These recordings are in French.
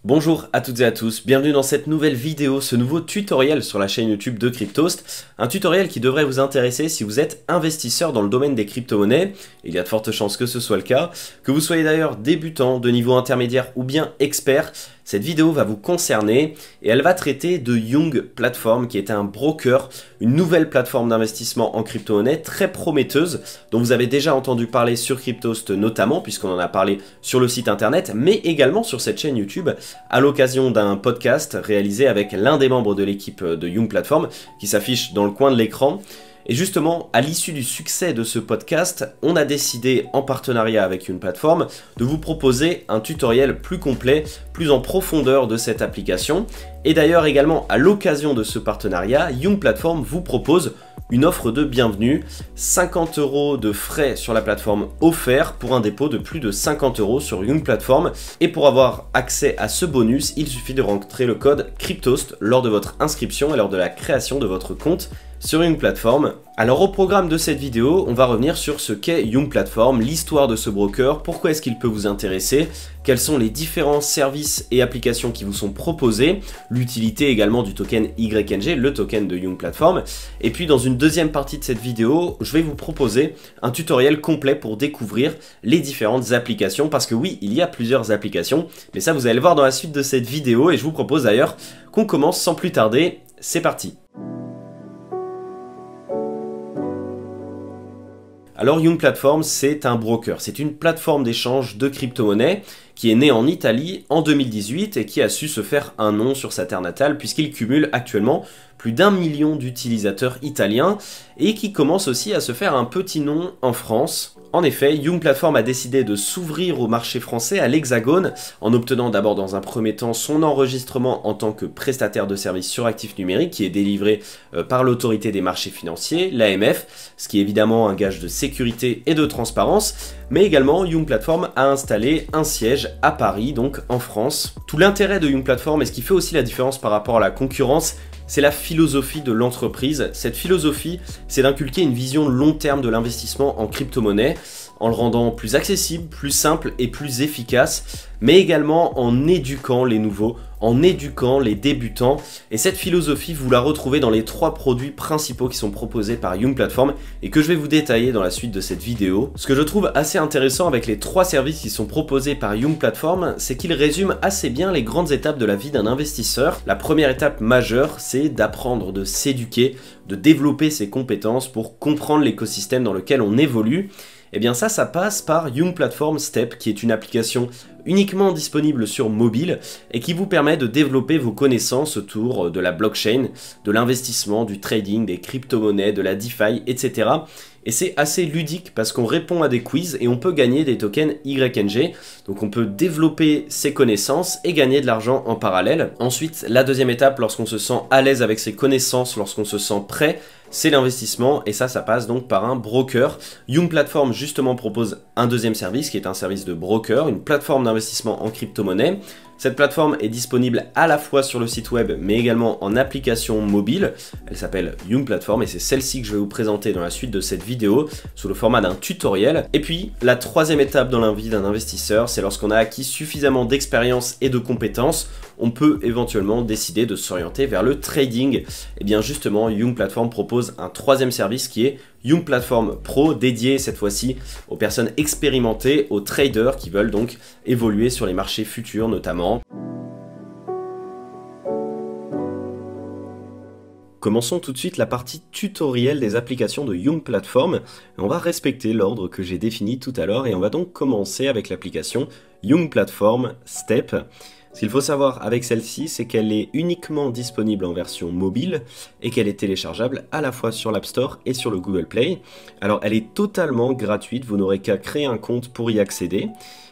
Bonjour à toutes et à tous, bienvenue dans cette nouvelle vidéo, ce nouveau tutoriel sur la chaîne YouTube de Cryptost. Un tutoriel qui devrait vous intéresser si vous êtes investisseur dans le domaine des crypto-monnaies. Il y a de fortes chances que ce soit le cas. Que vous soyez d'ailleurs débutant, de niveau intermédiaire ou bien expert, cette vidéo va vous concerner et elle va traiter de Young Platform qui est un broker, une nouvelle plateforme d'investissement en crypto-monnaie très prometteuse dont vous avez déjà entendu parler sur Cryptost notamment puisqu'on en a parlé sur le site internet mais également sur cette chaîne YouTube à l'occasion d'un podcast réalisé avec l'un des membres de l'équipe de Young Platform qui s'affiche dans le coin de l'écran. Et justement, à l'issue du succès de ce podcast, on a décidé, en partenariat avec une plateforme, de vous proposer un tutoriel plus complet, plus en profondeur de cette application. Et d'ailleurs, également, à l'occasion de ce partenariat, Young Platform vous propose une offre de bienvenue, 50 € de frais sur la plateforme offerts pour un dépôt de plus de 50 € sur Young Platform. Et pour avoir accès à ce bonus, il suffit de rentrer le code Cryptost lors de votre inscription et lors de la création de votre compte sur Young Platform. Alors au programme de cette vidéo, on va revenir sur ce qu'est Young Platform, l'histoire de ce broker, pourquoi est-ce qu'il peut vous intéresser, quels sont les différents services et applications qui vous sont proposés, l'utilité également du token YNG, le token de Young Platform. Et puis dans une deuxième partie de cette vidéo, je vais vous proposer un tutoriel complet pour découvrir les différentes applications, parce que oui, il y a plusieurs applications, mais ça vous allez le voir dans la suite de cette vidéo, et je vous propose d'ailleurs qu'on commence sans plus tarder. C'est parti! Alors Young Platform, c'est un broker, c'est une plateforme d'échange de crypto-monnaies qui est née en Italie en 2018 et qui a su se faire un nom sur sa terre natale puisqu'il cumule actuellement plus d'1 million d'utilisateurs italiens et qui commence aussi à se faire un petit nom en France. En effet, Young Platform a décidé de s'ouvrir au marché français, à l'Hexagone, en obtenant d'abord dans un premier temps son enregistrement en tant que prestataire de services sur actifs numériques qui est délivré par l'autorité des marchés financiers, l'AMF, ce qui est évidemment un gage de sécurité et de transparence, mais également Young Platform a installé un siège à Paris, donc en France. Tout l'intérêt de Young Platform et ce qui fait aussi la différence par rapport à la concurrence, c'est la philosophie de l'entreprise. Cette philosophie, c'est d'inculquer une vision long terme de l'investissement en crypto-monnaie, en le rendant plus accessible, plus simple et plus efficace, mais également en éduquant les nouveaux, en éduquant les débutants. Et cette philosophie, vous la retrouvez dans les 3 produits principaux qui sont proposés par Young Platform et que je vais vous détailler dans la suite de cette vidéo. Ce que je trouve assez intéressant avec les 3 services qui sont proposés par Young Platform, c'est qu'ils résument assez bien les grandes étapes de la vie d'un investisseur. La première étape majeure, c'est d'apprendre, de s'éduquer, de développer ses compétences pour comprendre l'écosystème dans lequel on évolue. Et bien ça passe par Young Platform Step, qui est une application uniquement disponible sur mobile et qui vous permet de développer vos connaissances autour de la blockchain, de l'investissement, du trading, des crypto-monnaies, de la DeFi, etc. Et c'est assez ludique parce qu'on répond à des quiz et on peut gagner des tokens YNG. Donc on peut développer ses connaissances et gagner de l'argent en parallèle. Ensuite, la deuxième étape, lorsqu'on se sent à l'aise avec ses connaissances, lorsqu'on se sent prêt, c'est l'investissement et ça passe donc par un broker. Young Platform justement propose un deuxième service qui est un service de broker, une plateforme d'investissement en crypto-monnaie. Cette plateforme est disponible à la fois sur le site web mais également en application mobile. Elle s'appelle Young Platform et c'est celle-ci que je vais vous présenter dans la suite de cette vidéo sous le format d'un tutoriel. Et puis la troisième étape dans la vie d'un investisseur, c'est lorsqu'on a acquis suffisamment d'expérience et de compétences, on peut éventuellement décider de s'orienter vers le trading. Et bien justement, Young Platform propose un troisième service qui est Young Platform Pro, dédié cette fois-ci aux personnes expérimentées, aux traders qui veulent donc évoluer sur les marchés futurs notamment. Commençons tout de suite la partie tutoriel des applications de Young Platform. On va respecter l'ordre que j'ai défini tout à l'heure et on va donc commencer avec l'application Young Platform Step. Ce qu'il faut savoir avec celle-ci, c'est qu'elle est uniquement disponible en version mobile et qu'elle est téléchargeable à la fois sur l'App Store et sur le Google Play. Alors elle est totalement gratuite, vous n'aurez qu'à créer un compte pour y accéder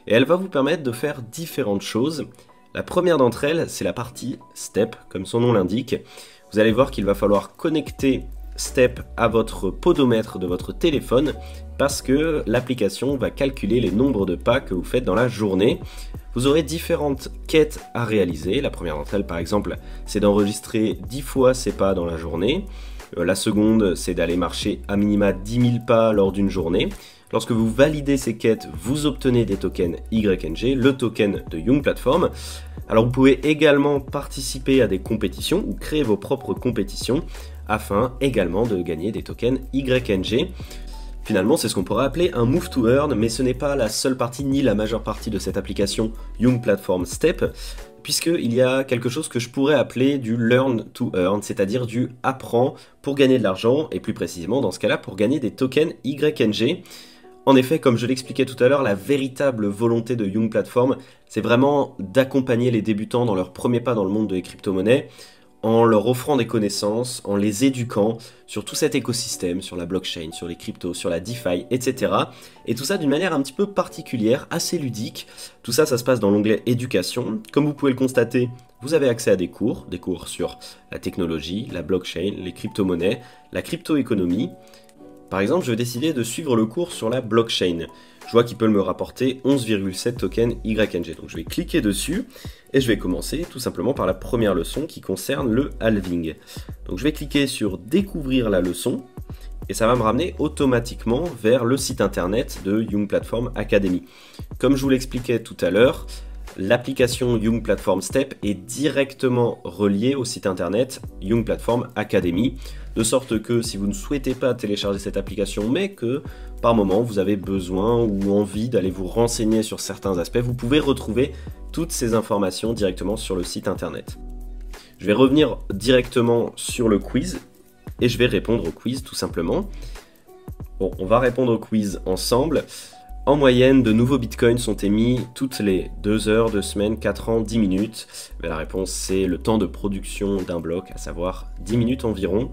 et elle va vous permettre de faire différentes choses. La première d'entre elles, c'est la partie Step, comme son nom l'indique. Vous allez voir qu'il va falloir connecter Step à votre podomètre de votre téléphone parce que l'application va calculer les nombres de pas que vous faites dans la journée. Vous aurez différentes quêtes à réaliser. La première d'entre elles, par exemple, c'est d'enregistrer 10 fois ces pas dans la journée. La seconde, c'est d'aller marcher à minima 10 000 pas lors d'une journée. Lorsque vous validez ces quêtes, vous obtenez des tokens YNG, le token de Young Platform. Alors vous pouvez également participer à des compétitions ou créer vos propres compétitions afin également de gagner des tokens YNG. Finalement, c'est ce qu'on pourrait appeler un move to earn, mais ce n'est pas la seule partie ni la majeure partie de cette application Young Platform Step, puisqu'il y a quelque chose que je pourrais appeler du learn to earn, c'est-à-dire du apprends pour gagner de l'argent, et plus précisément dans ce cas-là pour gagner des tokens YNG. En effet, comme je l'expliquais tout à l'heure, la véritable volonté de Young Platform, c'est vraiment d'accompagner les débutants dans leur premier pas dans le monde des crypto-monnaies, en leur offrant des connaissances, en les éduquant sur tout cet écosystème, sur la blockchain, sur les cryptos, sur la DeFi, etc. Et tout ça d'une manière un petit peu particulière, assez ludique. Tout ça, ça se passe dans l'onglet éducation. Comme vous pouvez le constater, vous avez accès à des cours sur la technologie, la blockchain, les crypto-monnaies, la crypto-économie. Par exemple, je vais décider de suivre le cours sur la blockchain. Je vois qu'il peut me rapporter 11,7 tokens YNG. Donc je vais cliquer dessus et je vais commencer tout simplement par la première leçon qui concerne le halving. Donc je vais cliquer sur découvrir la leçon et ça va me ramener automatiquement vers le site internet de Young Platform Academy. Comme je vous l'expliquais tout à l'heure, l'application Young Platform Step est directement reliée au site internet Young Platform Academy, de sorte que si vous ne souhaitez pas télécharger cette application, mais que par moment vous avez besoin ou envie d'aller vous renseigner sur certains aspects, vous pouvez retrouver toutes ces informations directement sur le site internet. Je vais revenir directement sur le quiz et je vais répondre au quiz tout simplement. Bon, on va répondre au quiz ensemble. En moyenne, de nouveaux bitcoins sont émis toutes les 2 heures, 2 semaines, 4 ans, 10 minutes. Mais la réponse, c'est le temps de production d'un bloc, à savoir 10 minutes environ.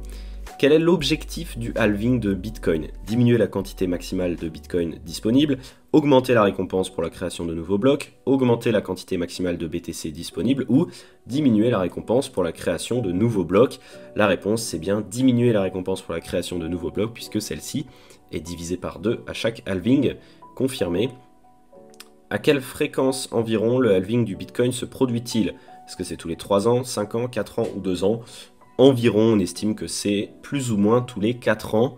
Quel est l'objectif du halving de Bitcoin? Diminuer la quantité maximale de Bitcoin disponible, augmenter la récompense pour la création de nouveaux blocs, augmenter la quantité maximale de BTC disponible ou diminuer la récompense pour la création de nouveaux blocs. La réponse, c'est bien diminuer la récompense pour la création de nouveaux blocs puisque celle-ci est divisée par 2 à chaque halving. Confirmé. À quelle fréquence environ le halving du Bitcoin se produit-il? Est-ce que c'est tous les 3 ans, 5 ans, 4 ans ou 2 ans? Environ, on estime que c'est plus ou moins tous les 4 ans.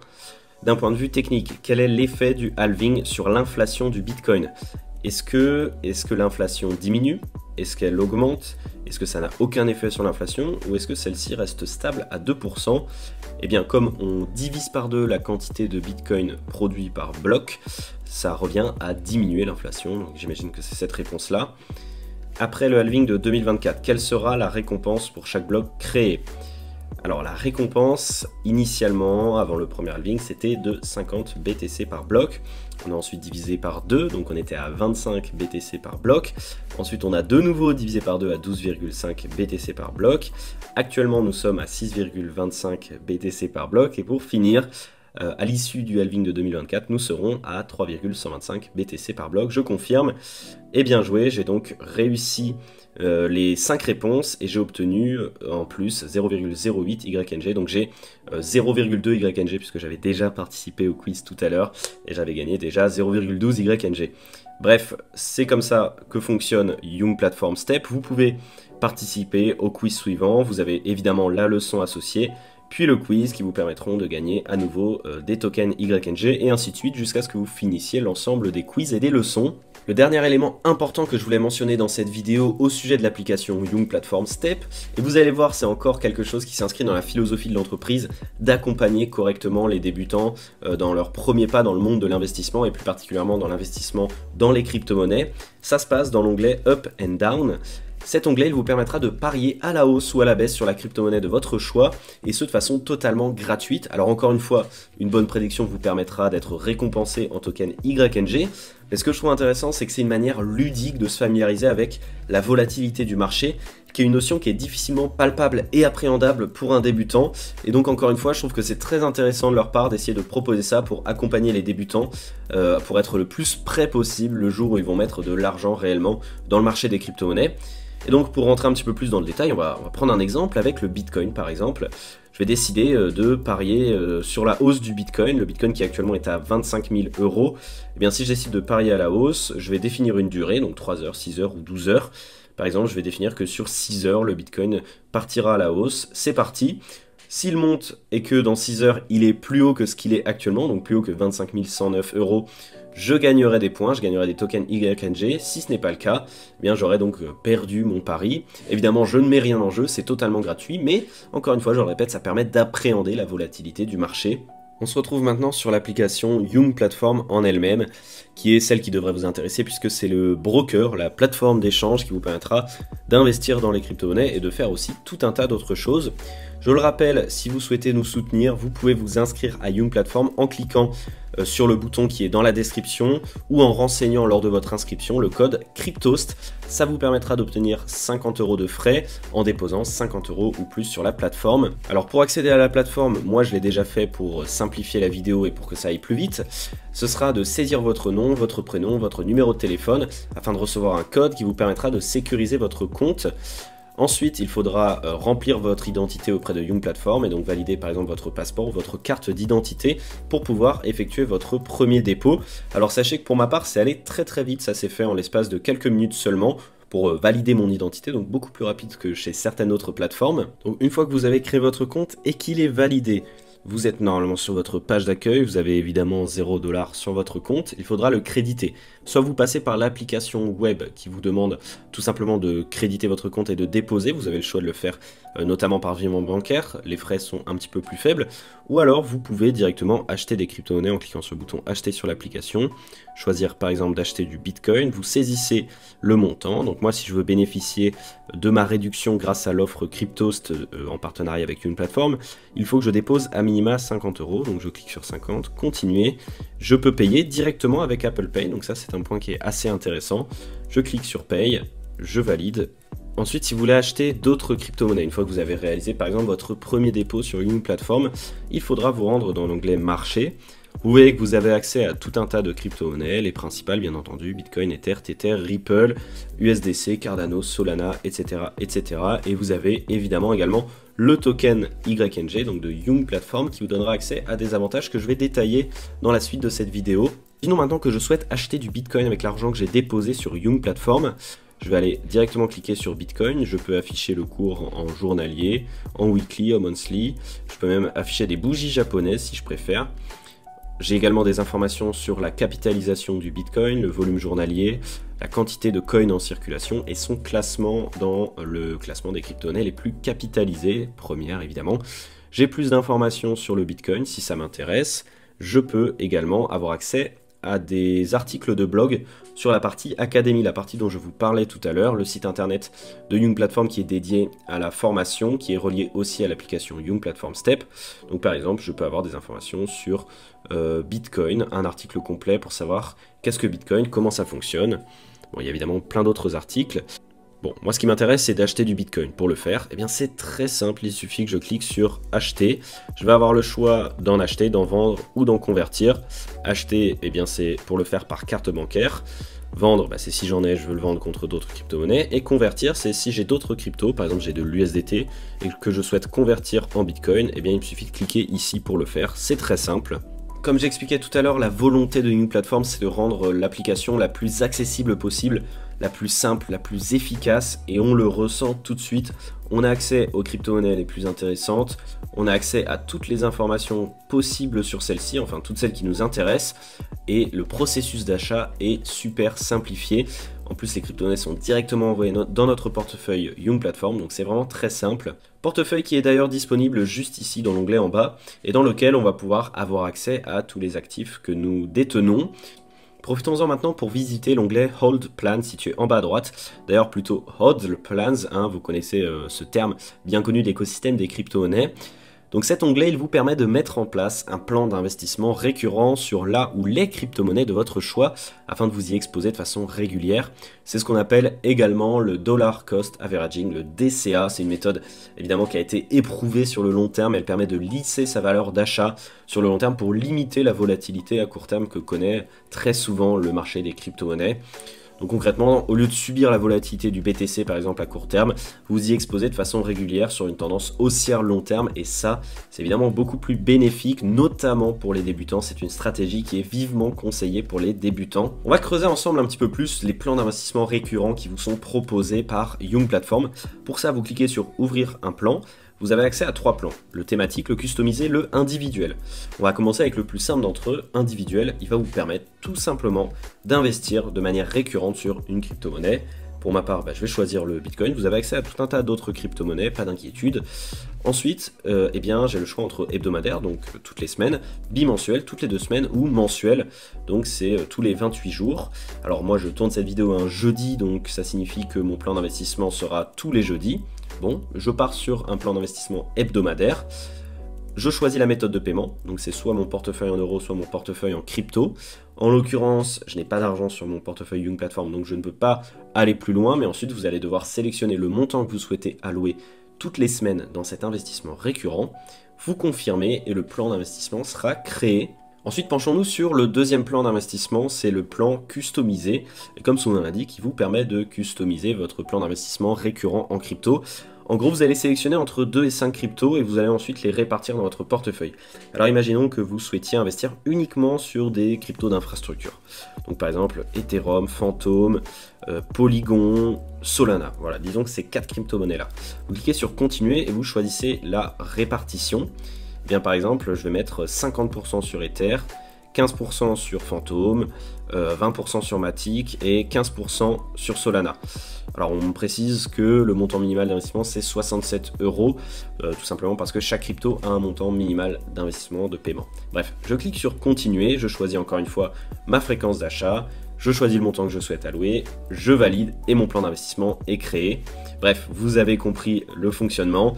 D'un point de vue technique, quel est l'effet du halving sur l'inflation du Bitcoin? Est-ce que l'inflation diminue? Est-ce qu'elle augmente? Est-ce que ça n'a aucun effet sur l'inflation? Ou est-ce que celle-ci reste stable à 2%? Eh bien, comme on divise par 2 la quantité de Bitcoin produit par bloc, ça revient à diminuer l'inflation. Donc j'imagine que c'est cette réponse-là. Après le halving de 2024, quelle sera la récompense pour chaque bloc créé? Alors la récompense, initialement, avant le premier halving, c'était de 50 BTC par bloc. On a ensuite divisé par 2, donc on était à 25 BTC par bloc. Ensuite, on a de nouveau divisé par 2 à 12,5 BTC par bloc. Actuellement, nous sommes à 6,25 BTC par bloc. Et pour finir, à l'issue du halving de 2024, nous serons à 3,125 BTC par bloc. Je confirme. Et bien joué, j'ai donc réussi les 5 réponses et j'ai obtenu en plus 0,08 YNG, donc j'ai 0,2 YNG puisque j'avais déjà participé au quiz tout à l'heure et j'avais gagné déjà 0,12 YNG. Bref, c'est comme ça que fonctionne Young Platform Step. Vous pouvez participer au quiz suivant, vous avez évidemment la leçon associée, puis le quiz qui vous permettront de gagner à nouveau des tokens YNG et ainsi de suite jusqu'à ce que vous finissiez l'ensemble des quiz et des leçons. Le dernier élément important que je voulais mentionner dans cette vidéo au sujet de l'application Young Platform Step, et vous allez voir c'est encore quelque chose qui s'inscrit dans la philosophie de l'entreprise d'accompagner correctement les débutants dans leur premier pas dans le monde de l'investissement et plus particulièrement dans l'investissement dans les crypto-monnaies. Ça se passe dans l'onglet Up and Down. Cet onglet il vous permettra de parier à la hausse ou à la baisse sur la crypto-monnaie de votre choix, et ce de façon totalement gratuite. Alors encore une fois, une bonne prédiction vous permettra d'être récompensé en token YNG, mais ce que je trouve intéressant, c'est que c'est une manière ludique de se familiariser avec la volatilité du marché, qui est une notion qui est difficilement palpable et appréhendable pour un débutant, et donc encore une fois, je trouve que c'est très intéressant de leur part d'essayer de proposer ça pour accompagner les débutants, pour être le plus prêt possible le jour où ils vont mettre de l'argent réellement dans le marché des crypto-monnaies. Et donc pour rentrer un petit peu plus dans le détail, on va prendre un exemple avec le Bitcoin par exemple. Je vais décider de parier sur la hausse du Bitcoin, le Bitcoin qui actuellement est à 25 000 €. Et bien si je décide de parier à la hausse, je vais définir une durée, donc 3 heures, 6 heures ou 12 heures. Par exemple, je vais définir que sur 6 heures, le Bitcoin partira à la hausse. C'est parti. S'il monte et que dans 6 heures, il est plus haut que ce qu'il est actuellement, donc plus haut que 25 109 €, je gagnerai des points, je gagnerai des tokens YNG. Si ce n'est pas le cas, eh bien j'aurai donc perdu mon pari. Évidemment, je ne mets rien en jeu, c'est totalement gratuit, mais encore une fois, je le répète, ça permet d'appréhender la volatilité du marché. On se retrouve maintenant sur l'application Young Platform en elle-même, qui est celle qui devrait vous intéresser puisque c'est le broker, la plateforme d'échange qui vous permettra d'investir dans les crypto-monnaies et de faire aussi tout un tas d'autres choses. Je le rappelle, si vous souhaitez nous soutenir, vous pouvez vous inscrire à Young Platform en cliquant sur le bouton qui est dans la description ou en renseignant lors de votre inscription le code CRYPTOAST. Ça vous permettra d'obtenir 50 € de frais en déposant 50 € ou plus sur la plateforme. Alors pour accéder à la plateforme, moi je l'ai déjà fait pour simplifier la vidéo et pour que ça aille plus vite. Ce sera de saisir votre nom, votre prénom, votre numéro de téléphone afin de recevoir un code qui vous permettra de sécuriser votre compte. Ensuite, il faudra remplir votre identité auprès de Young Platform et donc valider par exemple votre passeport ou votre carte d'identité pour pouvoir effectuer votre premier dépôt. Alors sachez que pour ma part, c'est allé très vite, ça s'est fait en l'espace de quelques minutes seulement pour valider mon identité, donc beaucoup plus rapide que chez certaines autres plateformes. Donc une fois que vous avez créé votre compte et qu'il est validé, vous êtes normalement sur votre page d'accueil, vous avez évidemment 0 $ sur votre compte, il faudra le créditer. Soit vous passez par l'application web qui vous demande tout simplement de créditer votre compte et de déposer, vous avez le choix de le faire notamment par virement bancaire, les frais sont un petit peu plus faibles, ou alors vous pouvez directement acheter des crypto-monnaies en cliquant sur le bouton acheter sur l'application, choisir par exemple d'acheter du Bitcoin, vous saisissez le montant, donc moi si je veux bénéficier de ma réduction grâce à l'offre CrypToast en partenariat avec une plateforme, il faut que je dépose à minima 50 €, donc je clique sur 50, continuer, je peux payer directement avec Apple Pay, donc ça c'est un point qui est assez intéressant, je clique sur Pay, je valide. Ensuite, si vous voulez acheter d'autres crypto-monnaies, une fois que vous avez réalisé par exemple votre premier dépôt sur une plateforme, il faudra vous rendre dans l'onglet Marché. Vous voyez que vous avez accès à tout un tas de crypto-monnaies, les principales bien entendu, Bitcoin, Ether, Tether, Ripple, USDC, Cardano, Solana, etc. etc. Et vous avez évidemment également le token YNG, donc de Young Platform, qui vous donnera accès à des avantages que je vais détailler dans la suite de cette vidéo. Sinon maintenant que je souhaite acheter du Bitcoin avec l'argent que j'ai déposé sur Young Platform, je vais aller directement cliquer sur Bitcoin, je peux afficher le cours en journalier, en weekly, en monthly, je peux même afficher des bougies japonaises si je préfère. J'ai également des informations sur la capitalisation du Bitcoin, le volume journalier, la quantité de coins en circulation et son classement dans le classement des crypto-monnaies les plus capitalisées, première évidemment. J'ai plus d'informations sur le Bitcoin si ça m'intéresse. Je peux également avoir accès à des articles de blog sur la partie Académie, la partie dont je vous parlais tout à l'heure, le site internet de Young Platform qui est dédié à la formation, qui est relié aussi à l'application Young Platform Step. Donc par exemple, je peux avoir des informations sur Bitcoin, un article complet pour savoir qu'est-ce que Bitcoin, comment ça fonctionne. Bon, il y a évidemment plein d'autres articles. Bon, moi ce qui m'intéresse c'est d'acheter du Bitcoin. Pour le faire, eh bien c'est très simple, il suffit que je clique sur acheter. Je vais avoir le choix d'en acheter, d'en vendre ou d'en convertir. Acheter, eh bien c'est pour le faire par carte bancaire. Vendre, c'est si j'en ai, je veux le vendre contre d'autres crypto-monnaies. Et convertir, c'est si j'ai d'autres cryptos, par exemple j'ai de l'USDT et que je souhaite convertir en Bitcoin, eh bien il me suffit de cliquer ici pour le faire. C'est très simple. Comme j'expliquais tout à l'heure, la volonté de Young Platform, c'est de rendre l'application la plus accessible possible, la plus simple, la plus efficace, et on le ressent tout de suite. On a accès aux crypto-monnaies les plus intéressantes, on a accès à toutes les informations possibles sur celles-ci, enfin toutes celles qui nous intéressent, et le processus d'achat est super simplifié. En plus, les crypto-monnaies sont directement envoyées dans notre portefeuille Young Platform, donc c'est vraiment très simple. Portefeuille qui est d'ailleurs disponible juste ici dans l'onglet en bas, et dans lequel on va pouvoir avoir accès à tous les actifs que nous détenons. Profitons-en maintenant pour visiter l'onglet Hold Plan situé en bas à droite. D'ailleurs plutôt Hold Plans, vous connaissez ce terme bien connu d'écosystème des crypto-monnaies. Donc cet onglet, il vous permet de mettre en place un plan d'investissement récurrent sur la ou les crypto-monnaies de votre choix afin de vous y exposer de façon régulière. C'est ce qu'on appelle également le Dollar Cost Averaging, le DCA. C'est une méthode évidemment qui a été éprouvée sur le long terme. Elle permet de lisser sa valeur d'achat sur le long terme pour limiter la volatilité à court terme que connaît très souvent le marché des crypto-monnaies. Donc concrètement, au lieu de subir la volatilité du BTC par exemple à court terme, vous y exposez de façon régulière sur une tendance haussière long terme et ça, c'est évidemment beaucoup plus bénéfique, notamment pour les débutants. C'est une stratégie qui est vivement conseillée pour les débutants. On va creuser ensemble un petit peu plus les plans d'investissement récurrents qui vous sont proposés par Young Platform. Pour ça, vous cliquez sur ouvrir un plan. vous avez accès à 3 plans, le thématique, le customisé, le individuel. On va commencer avec le plus simple d'entre eux, individuel. Il va vous permettre tout simplement d'investir de manière récurrente sur une crypto-monnaie. Pour ma part, je vais choisir le Bitcoin. Vous avez accès à tout un tas d'autres crypto-monnaies, pas d'inquiétude. Ensuite, j'ai le choix entre hebdomadaire, donc toutes les semaines, bimensuel, toutes les 2 semaines, ou mensuel, donc c'est tous les 28 jours. Alors moi, je tourne cette vidéo un jeudi, donc ça signifie que mon plan d'investissement sera tous les jeudis. Bon, je pars sur un plan d'investissement hebdomadaire. Je choisis la méthode de paiement, donc c'est soit mon portefeuille en euros, soit mon portefeuille en crypto. En l'occurrence, je n'ai pas d'argent sur mon portefeuille Young Platform, donc je ne peux pas aller plus loin, mais ensuite vous allez devoir sélectionner le montant que vous souhaitez allouer toutes les semaines dans cet investissement récurrent. Vous confirmez et le plan d'investissement sera créé. Ensuite, penchons-nous sur le deuxième plan d'investissement, c'est le plan customisé. Et comme son nom l'indique, il vous permet de customiser votre plan d'investissement récurrent en crypto. En gros, vous allez sélectionner entre 2 et 5 cryptos et vous allez ensuite les répartir dans votre portefeuille. Alors imaginons que vous souhaitiez investir uniquement sur des cryptos d'infrastructure. Donc par exemple, Ethereum, Phantom, Polygon, Solana. Voilà, disons que ces 4 crypto-monnaies-là. Vous cliquez sur continuer et vous choisissez la répartition. Eh bien par exemple, je vais mettre 50% sur Ether, 15% sur Phantom, 20% sur Matic et 15% sur Solana. Alors on me précise que le montant minimal d'investissement c'est 67 €, tout simplement parce que chaque crypto a un montant minimal d'investissement de paiement. Bref, je clique sur continuer, je choisis encore une fois ma fréquence d'achat, je choisis le montant que je souhaite allouer, je valide et mon plan d'investissement est créé. Bref, vous avez compris le fonctionnement.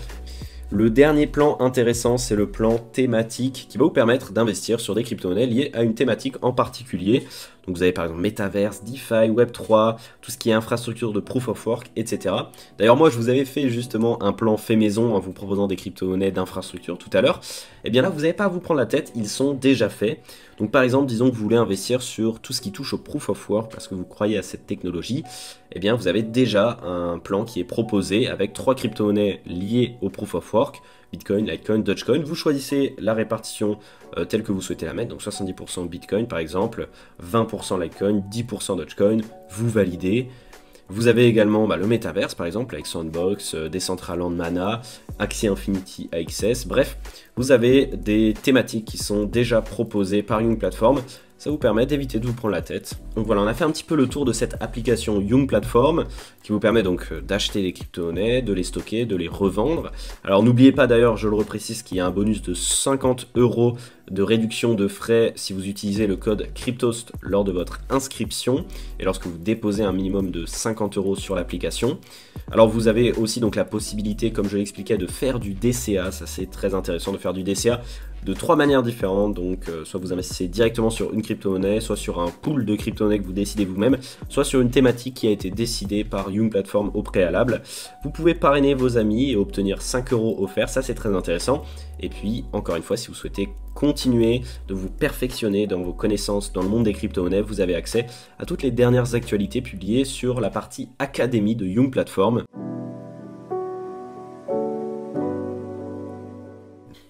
Le dernier plan intéressant, c'est le plan thématique qui va vous permettre d'investir sur des crypto-monnaies liées à une thématique en particulier. Donc vous avez par exemple Metaverse, DeFi, Web3, tout ce qui est infrastructure de Proof of Work, etc. D'ailleurs moi je vous avais fait justement un plan fait maison en vous proposant des crypto-monnaies d'infrastructure tout à l'heure. Et bien là vous n'avez pas à vous prendre la tête, ils sont déjà faits. Donc par exemple disons que vous voulez investir sur tout ce qui touche au Proof of Work parce que vous croyez à cette technologie. Et bien vous avez déjà un plan qui est proposé avec 3 crypto-monnaies liées au Proof of Work. Bitcoin, Litecoin, Dogecoin, vous choisissez la répartition telle que vous souhaitez la mettre, donc 70% Bitcoin par exemple, 20% Litecoin, 10% Dogecoin, vous validez. Vous avez également le Metaverse par exemple avec Sandbox, Decentraland Mana, Axie Infinity AXS, bref, vous avez des thématiques qui sont déjà proposées par Young Platform. Ça vous permet d'éviter de vous prendre la tête. Donc voilà, on a fait un petit peu le tour de cette application Young Platform qui vous permet donc d'acheter les crypto-monnaies, de les stocker, de les revendre. Alors n'oubliez pas d'ailleurs, je le reprécise, qu'il y a un bonus de 50 € de réduction de frais si vous utilisez le code Cryptost lors de votre inscription et lorsque vous déposez un minimum de 50 € sur l'application. Alors vous avez aussi donc la possibilité, comme je l'expliquais, de faire du DCA. Ça c'est très intéressant de faire du DCA de 3 manières différentes, donc soit vous investissez directement sur une crypto-monnaie, soit sur un pool de crypto-monnaies que vous décidez vous-même, soit sur une thématique qui a été décidée par Young Platform au préalable. Vous pouvez parrainer vos amis et obtenir 5 € offerts, ça c'est très intéressant. Et puis, encore une fois, si vous souhaitez continuer de vous perfectionner dans vos connaissances dans le monde des crypto-monnaies, vous avez accès à toutes les dernières actualités publiées sur la partie Académie de Young Platform.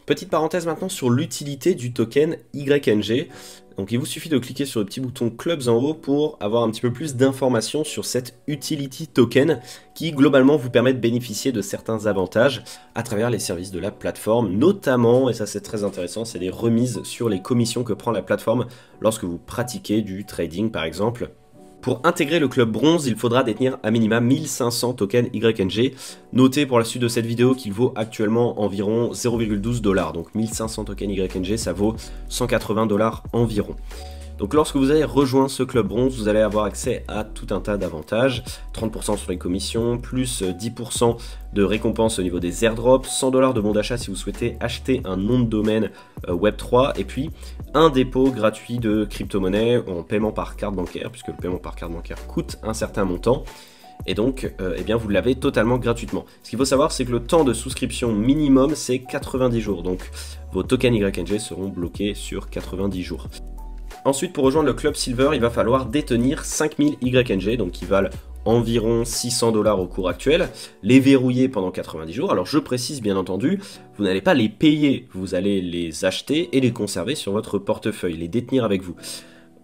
Petite parenthèse maintenant sur l'utilité du token YNG. Donc il vous suffit de cliquer sur le petit bouton Clubs en haut pour avoir un petit peu plus d'informations sur cette utility token qui globalement vous permet de bénéficier de certains avantages à travers les services de la plateforme, notamment, et ça c'est très intéressant, c'est des remises sur les commissions que prend la plateforme lorsque vous pratiquez du trading par exemple. Pour intégrer le club bronze, il faudra détenir à minima 1500 tokens YNG. Notez pour la suite de cette vidéo qu'il vaut actuellement environ 0,12 $. Donc 1500 tokens YNG, ça vaut 180 $ environ. Donc lorsque vous allez rejoindre ce club bronze, vous allez avoir accès à tout un tas d'avantages. 30% sur les commissions, plus 10% de récompenses au niveau des airdrops, 100 $ de bons d'achat si vous souhaitez acheter un nom de domaine Web3, et puis un dépôt gratuit de crypto-monnaie en paiement par carte bancaire, puisque le paiement par carte bancaire coûte un certain montant. Et donc, eh bien, vous l'avez totalement gratuitement. Ce qu'il faut savoir, c'est que le temps de souscription minimum, c'est 90 jours. Donc, vos tokens YNG seront bloqués sur 90 jours. Ensuite, pour rejoindre le club Silver, il va falloir détenir 5000 YNG, donc qui valent environ 600 $ au cours actuel, les verrouiller pendant 90 jours. Alors je précise bien entendu, vous n'allez pas les payer, vous allez les acheter et les conserver sur votre portefeuille, les détenir avec vous.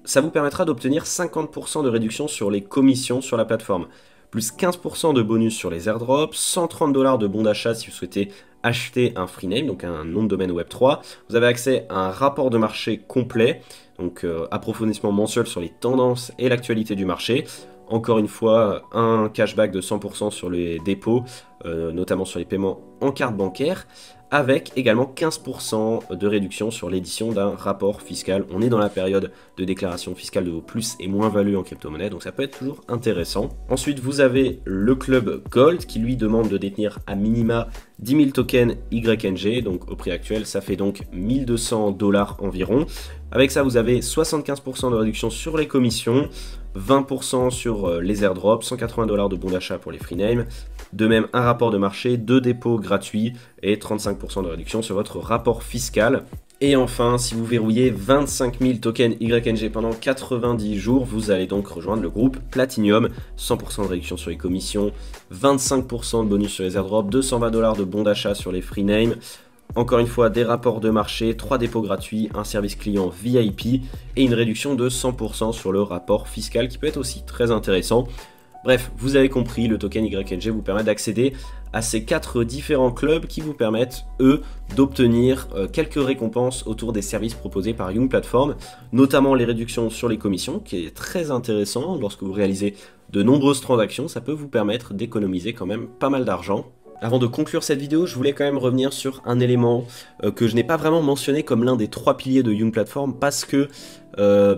Ça vous permettra d'obtenir 50% de réduction sur les commissions sur la plateforme. plus 15% de bonus sur les airdrops, 130 $ de bons d'achat si vous souhaitez acheter un free name, donc un nom de domaine Web3. Vous avez accès à un rapport de marché complet, donc approfondissement mensuel sur les tendances et l'actualité du marché. Encore une fois, un cashback de 100% sur les dépôts, notamment sur les paiements en carte bancaire, avec également 15% de réduction sur l'édition d'un rapport fiscal. On est dans la période de déclaration fiscale de vos plus et moins-values en crypto-monnaie, donc ça peut être toujours intéressant. Ensuite, vous avez le club Gold qui lui demande de détenir à minima 10 000 tokens YNG, donc au prix actuel, ça fait donc 1200 $ environ. Avec ça, vous avez 75% de réduction sur les commissions, 20% sur les airdrops, 180 $ de bons d'achat pour les free names, de même un rapport de marché, 2 dépôts gratuits et 35% de réduction sur votre rapport fiscal. Et enfin, si vous verrouillez 25 000 tokens YNG pendant 90 jours, vous allez donc rejoindre le groupe Platinum, 100% de réduction sur les commissions, 25% de bonus sur les airdrops, 220 $ de bons d'achat sur les free names. Encore une fois, des rapports de marché, 3 dépôts gratuits, un service client VIP et une réduction de 100% sur le rapport fiscal qui peut être aussi très intéressant. Bref, vous avez compris, le token YNG vous permet d'accéder à ces 4 différents clubs qui vous permettent, eux, d'obtenir quelques récompenses autour des services proposés par Young Platform, notamment les réductions sur les commissions, qui est très intéressant lorsque vous réalisez de nombreuses transactions, ça peut vous permettre d'économiser quand même pas mal d'argent. Avant de conclure cette vidéo, je voulais quand même revenir sur un élément que je n'ai pas vraiment mentionné comme l'un des 3 piliers de Young Platform parce que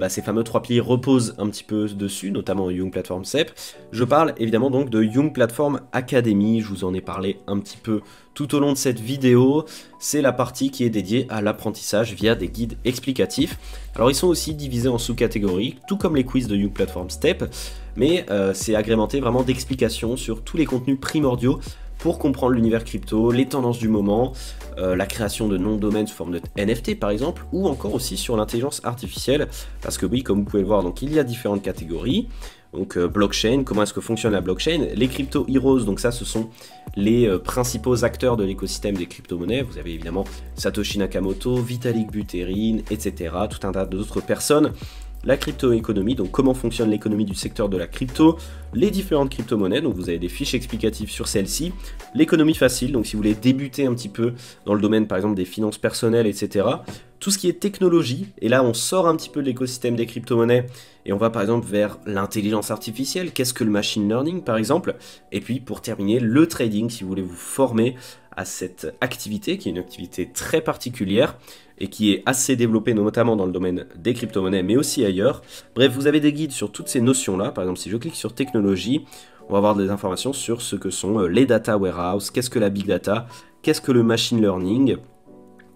ces fameux 3 piliers reposent un petit peu dessus, notamment Young Platform SEP. Je parle évidemment donc de Young Platform Academy, je vous en ai parlé un petit peu tout au long de cette vidéo. C'est la partie qui est dédiée à l'apprentissage via des guides explicatifs. Alors ils sont aussi divisés en sous-catégories, tout comme les quiz de Young Platform STEP, mais c'est agrémenté vraiment d'explications sur tous les contenus primordiaux pour comprendre l'univers crypto, les tendances du moment, la création de noms de domaine sous forme de NFT par exemple, ou encore aussi sur l'intelligence artificielle, parce que oui, comme vous pouvez le voir, donc il y a différentes catégories. Donc blockchain, comment est-ce que fonctionne la blockchain, les crypto heroes, donc ça ce sont les principaux acteurs de l'écosystème des crypto-monnaies. Vous avez évidemment Satoshi Nakamoto, Vitalik Buterin, etc. Tout un tas d'autres personnes. La crypto-économie, donc comment fonctionne l'économie du secteur de la crypto, les différentes crypto-monnaies, donc vous avez des fiches explicatives sur celles-ci, l'économie facile, donc si vous voulez débuter un petit peu dans le domaine par exemple des finances personnelles, etc. Tout ce qui est technologie, et là on sort un petit peu de l'écosystème des crypto-monnaies, et on va par exemple vers l'intelligence artificielle, qu'est-ce que le machine learning par exemple, et puis pour terminer le trading, si vous voulez vous former à cette activité, qui est une activité très particulière, et qui est assez développée notamment dans le domaine des crypto-monnaies, mais aussi ailleurs. Bref, vous avez des guides sur toutes ces notions-là. Par exemple, si je clique sur technologie, on va avoir des informations sur ce que sont les data warehouse, qu'est-ce que la big data, qu'est-ce que le machine learning,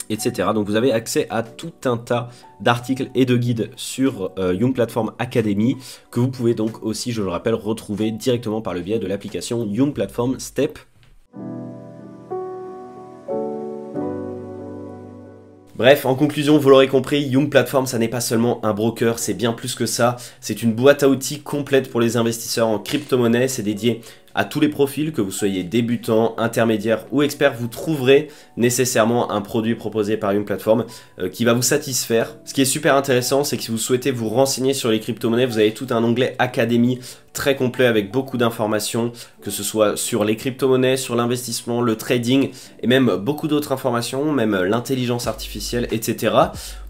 etc. Donc vous avez accès à tout un tas d'articles et de guides sur Young Platform Academy, que vous pouvez donc aussi, je le rappelle, retrouver directement par le biais de l'application Young Platform STEP. Bref, en conclusion, vous l'aurez compris, Young Platform, ça n'est pas seulement un broker, c'est bien plus que ça. C'est une boîte à outils complète pour les investisseurs en crypto-monnaie. C'est dédié à tous les profils, que vous soyez débutant, intermédiaire ou expert, vous trouverez nécessairement un produit proposé par Young Platform qui va vous satisfaire. Ce qui est super intéressant, c'est que si vous souhaitez vous renseigner sur les crypto-monnaies, vous avez tout un onglet Académie très complet avec beaucoup d'informations, que ce soit sur les crypto-monnaies, sur l'investissement, le trading et même beaucoup d'autres informations, même l'intelligence artificielle, etc.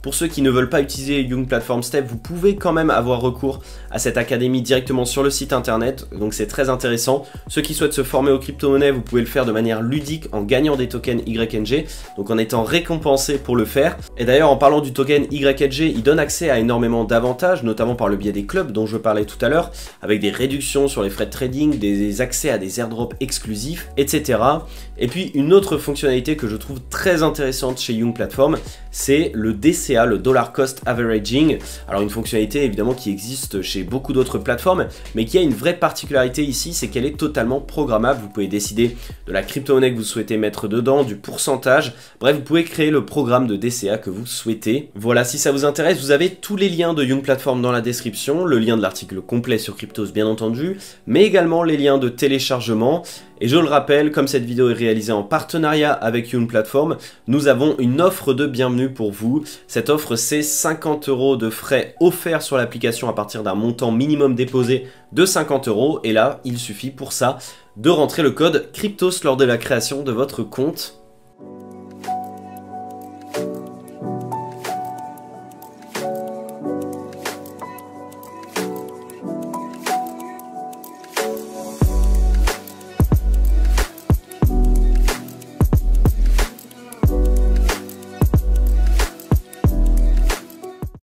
Pour ceux qui ne veulent pas utiliser Young Platform Step, vous pouvez quand même avoir recours à cette académie directement sur le site internet, donc c'est très intéressant. Ceux qui souhaitent se former aux crypto-monnaies, vous pouvez le faire de manière ludique en gagnant des tokens YNG, donc en étant récompensé pour le faire. Et d'ailleurs, en parlant du token YNG, il donne accès à énormément d'avantages, notamment par le biais des clubs dont je parlais tout à l'heure, avec des réductions sur les frais de trading, des accès à des airdrops exclusifs, etc. Et puis une autre fonctionnalité que je trouve très intéressante chez Young Platform, c'est le DCA, le Dollar Cost Averaging. Alors une fonctionnalité évidemment qui existe chez beaucoup d'autres plateformes, mais qui a une vraie particularité ici, c'est qu'elle est totalement programmable. Vous pouvez décider de la crypto-monnaie que vous souhaitez mettre dedans, du pourcentage, bref, vous pouvez créer le programme de DCA que vous souhaitez. Voilà, si ça vous intéresse, vous avez tous les liens de Young Platform dans la description, le lien de l'article complet sur Cryptos bien entendu, mais également les liens de téléchargement. Et je le rappelle, comme cette vidéo est réalisée en partenariat avec Youn Platform, nous avons une offre de bienvenue pour vous. Cette offre, c'est 50 € de frais offerts sur l'application à partir d'un montant minimum déposé de 50 €. Et là, il suffit pour ça de rentrer le code Cryptos lors de la création de votre compte.